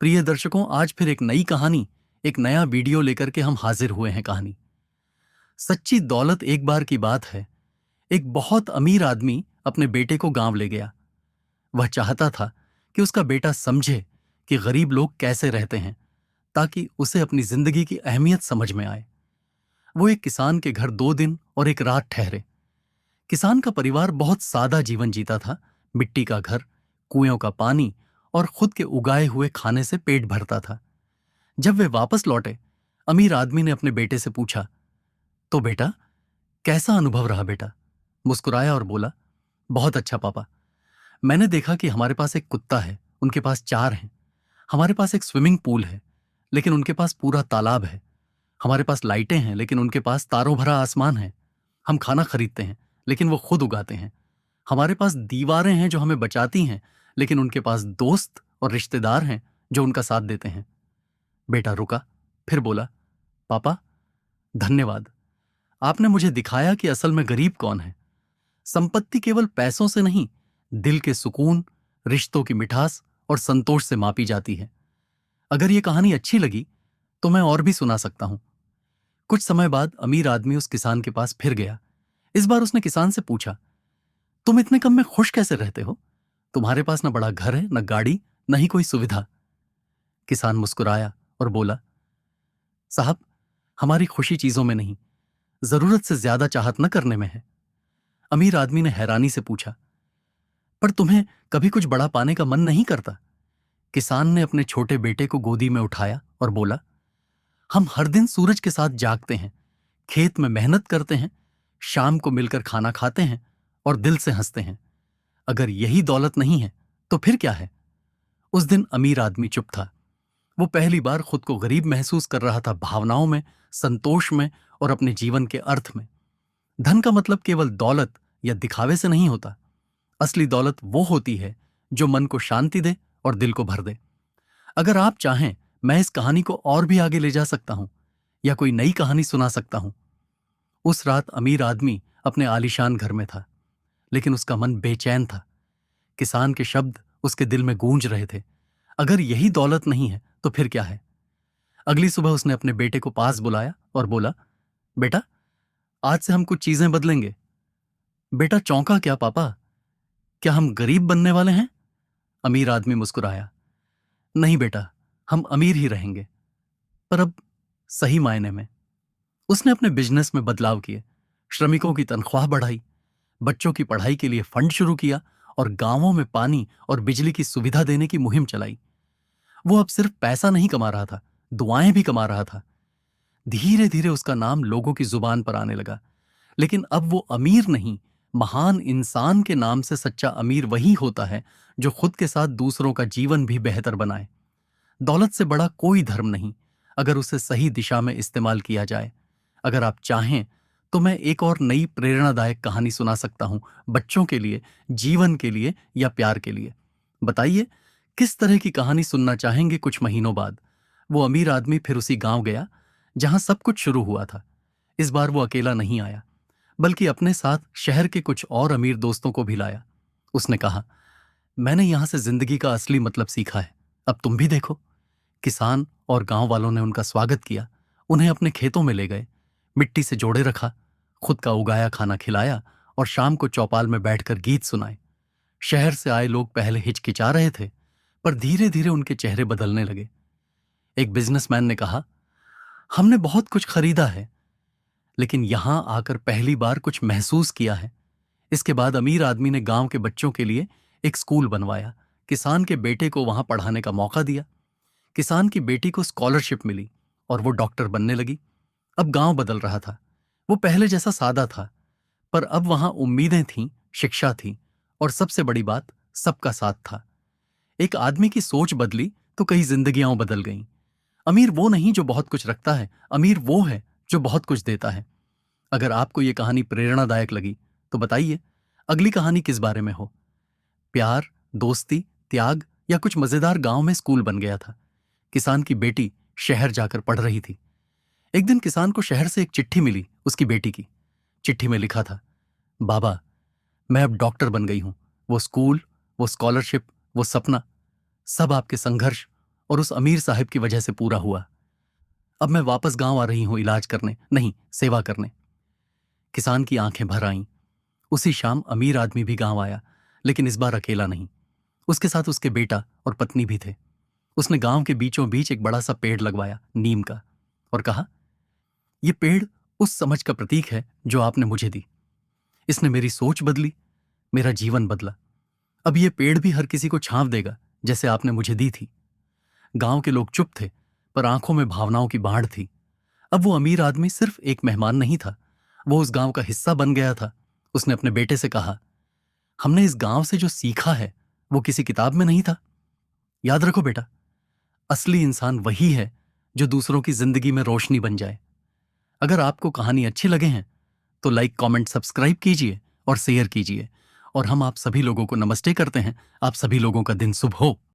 प्रिय दर्शकों, आज फिर एक नई कहानी, एक नया वीडियो लेकर के हम हाजिर हुए हैं। कहानी सच्ची दौलत। एक बार की बात है, एक बहुत अमीर आदमी अपने बेटे को गांव ले गया। वह चाहता था कि उसका बेटा समझे कि गरीब लोग कैसे रहते हैं, ताकि उसे अपनी जिंदगी की अहमियत समझ में आए। वो एक किसान के घर 2 दिन और एक रात ठहरे। किसान का परिवार बहुत सादा जीवन जीता था। मिट्टी का घर, कुएं का पानी और खुद के उगाए हुए खाने से पेट भरता था। जब वे वापस लौटे, अमीर आदमी ने अपने बेटे से पूछा, तो बेटा, कैसा अनुभव रहा बेटा? मुस्कुराया और बोला, बहुत अच्छा पापा। मैंने देखा कि हमारे पास एक कुत्ता है, उनके पास 4 हैं। हमारे पास एक स्विमिंग पूल है, लेकिन उनके पास पूरा तालाब है। हमारे पास लाइटें हैं, लेकिन उनके पास तारों भरा आसमान है। हम खाना खरीदते हैं, लेकिन वो खुद उगाते हैं। हमारे पास दीवारें हैं जो हमें बचाती हैं, लेकिन उनके पास दोस्त और रिश्तेदार हैं जो उनका साथ देते हैं। बेटा रुका, फिर बोला, पापा, धन्यवाद। आपने मुझे दिखाया कि असल में गरीब कौन है। संपत्ति केवल पैसों से नहीं, दिल के सुकून, रिश्तों की मिठास और संतोष से मापी जाती है। अगर ये कहानी अच्छी लगी तो मैं और भी सुना सकता हूं। कुछ समय बाद अमीर आदमी उस किसान के पास फिर गया। इस बार उसने किसान से पूछा, तुम इतने कम में खुश कैसे रहते हो? तुम्हारे पास न बड़ा घर है, न गाड़ी, न ही कोई सुविधा। किसान मुस्कुराया और बोला, साहब, हमारी खुशी चीजों में नहीं, जरूरत से ज्यादा चाहत न करने में है। अमीर आदमी ने हैरानी से पूछा, पर तुम्हें कभी कुछ बड़ा पाने का मन नहीं करता? किसान ने अपने छोटे बेटे को गोदी में उठाया और बोला, हम हर दिन सूरज के साथ जागते हैं, खेत में मेहनत करते हैं, शाम को मिलकर खाना खाते हैं और दिल से हंसते हैं। अगर यही दौलत नहीं है तो फिर क्या है? उस दिन अमीर आदमी चुप था। वो पहली बार खुद को गरीब महसूस कर रहा था, भावनाओं में, संतोष में और अपने जीवन के अर्थ में। धन का मतलब केवल दौलत या दिखावे से नहीं होता। असली दौलत वो होती है जो मन को शांति दे और दिल को भर दे। अगर आप चाहें, मैं इस कहानी को और भी आगे ले जा सकता हूं या कोई नई कहानी सुना सकता हूं। उस रात अमीर आदमी अपने आलीशान घर में था, लेकिन उसका मन बेचैन था। किसान के शब्द उसके दिल में गूंज रहे थे, अगर यही दौलत नहीं है तो फिर क्या है? अगली सुबह उसने अपने बेटे को पास बुलाया और बोला, बेटा, आज से हम कुछ चीजें बदलेंगे। बेटा चौंका, क्या पापा? क्या हम गरीब बनने वाले हैं? अमीर आदमी मुस्कुराया, नहीं बेटा, हम अमीर ही रहेंगे, पर अब सही मायने में। उसने अपने बिजनेस में बदलाव किए, श्रमिकों की तनख्वाह बढ़ाई, बच्चों की पढ़ाई के लिए फंड शुरू किया और गांवों में पानी और बिजली की सुविधा देने की मुहिम चलाई। वो अब सिर्फ पैसा नहीं कमा रहा था, दुआएं भी कमा रहा था। धीरे धीरे उसका नाम लोगों की जुबान पर आने लगा। लेकिन अब वो अमीर नहीं, महान इंसान के नाम से सच्चा अमीर वही होता है जो खुद के साथ दूसरों का जीवन भी बेहतर बनाए। दौलत से बड़ा कोई धर्म नहीं, अगर उसे सही दिशा में इस्तेमाल किया जाए। अगर आप चाहें तो मैं एक और नई प्रेरणादायक कहानी सुना सकता हूं, बच्चों के लिए, जीवन के लिए या प्यार के लिए। बताइए, किस तरह की कहानी सुनना चाहेंगे? कुछ महीनों बाद वो अमीर आदमी फिर उसी गांव गया जहां सब कुछ शुरू हुआ था। इस बार वो अकेला नहीं आया, बल्कि अपने साथ शहर के कुछ और अमीर दोस्तों को भी लाया। उसने कहा, मैंने यहां से जिंदगी का असली मतलब सीखा है, अब तुम भी देखो। किसान और गांव वालों ने उनका स्वागत किया, उन्हें अपने खेतों में ले गए, मिट्टी से जोड़े रखा, खुद का उगाया खाना खिलाया और शाम को चौपाल में बैठकर गीत सुनाए। शहर से आए लोग पहले हिचकिचा रहे थे, पर धीरे धीरे उनके चेहरे बदलने लगे। एक बिजनेसमैन ने कहा, हमने बहुत कुछ खरीदा है, लेकिन यहां आकर पहली बार कुछ महसूस किया है। इसके बाद अमीर आदमी ने गांव के बच्चों के लिए एक स्कूल बनवाया, किसान के बेटे को वहां पढ़ाने का मौका दिया। किसान की बेटी को स्कॉलरशिप मिली और वो डॉक्टर बनने लगी। अब गांव बदल रहा था। वो पहले जैसा सादा था, पर अब वहां उम्मीदें थीं, शिक्षा थी और सबसे बड़ी बात, सबका साथ था। एक आदमी की सोच बदली तो कई जिंदगियां बदल गईं। अमीर वो नहीं जो बहुत कुछ रखता है, अमीर वो है जो बहुत कुछ देता है। अगर आपको ये कहानी प्रेरणादायक लगी तो बताइए, अगली कहानी किस बारे में हो? प्यार, दोस्ती, त्याग या कुछ मजेदार? गांव में स्कूल बन गया था। किसान की बेटी शहर जाकर पढ़ रही थी। एक दिन किसान को शहर से एक चिट्ठी मिली, उसकी बेटी की। चिट्ठी में लिखा था, बाबा, मैं अब डॉक्टर बन गई हूं। वो स्कूल, वो स्कॉलरशिप, वो सपना, सब आपके संघर्ष और उस अमीर साहब की वजह से पूरा हुआ। अब मैं वापस गांव आ रही हूं इलाज करने, नहीं, सेवा करने। किसान की आंखें भर आईं। उसी शाम अमीर आदमी भी गांव आया, लेकिन इस बार अकेला नहीं। उसके साथ उसके बेटा और पत्नी भी थे। उसने गांव के बीचों बीच एक बड़ा सा पेड़ लगवाया, नीम का, और कहा, यह पेड़ उस समझ का प्रतीक है जो आपने मुझे दी। इसने मेरी सोच बदली, मेरा जीवन बदला। अब यह पेड़ भी हर किसी को छांव देगा, जैसे आपने मुझे दी थी। गांव के लोग चुप थे, पर आंखों में भावनाओं की बाढ़ थी। अब वो अमीर आदमी सिर्फ एक मेहमान नहीं था, वो उस गांव का हिस्सा बन गया था। उसने अपने बेटे से कहा, हमने इस गांव से जो सीखा है वो किसी किताब में नहीं था। याद रखो बेटा, असली इंसान वही है जो दूसरों की जिंदगी में रोशनी बन जाए। अगर आपको कहानी अच्छी लगे हैं तो लाइक, कमेंट, सब्सक्राइब कीजिए और शेयर कीजिए। और हम आप सभी लोगों को नमस्ते करते हैं। आप सभी लोगों का दिन शुभ हो।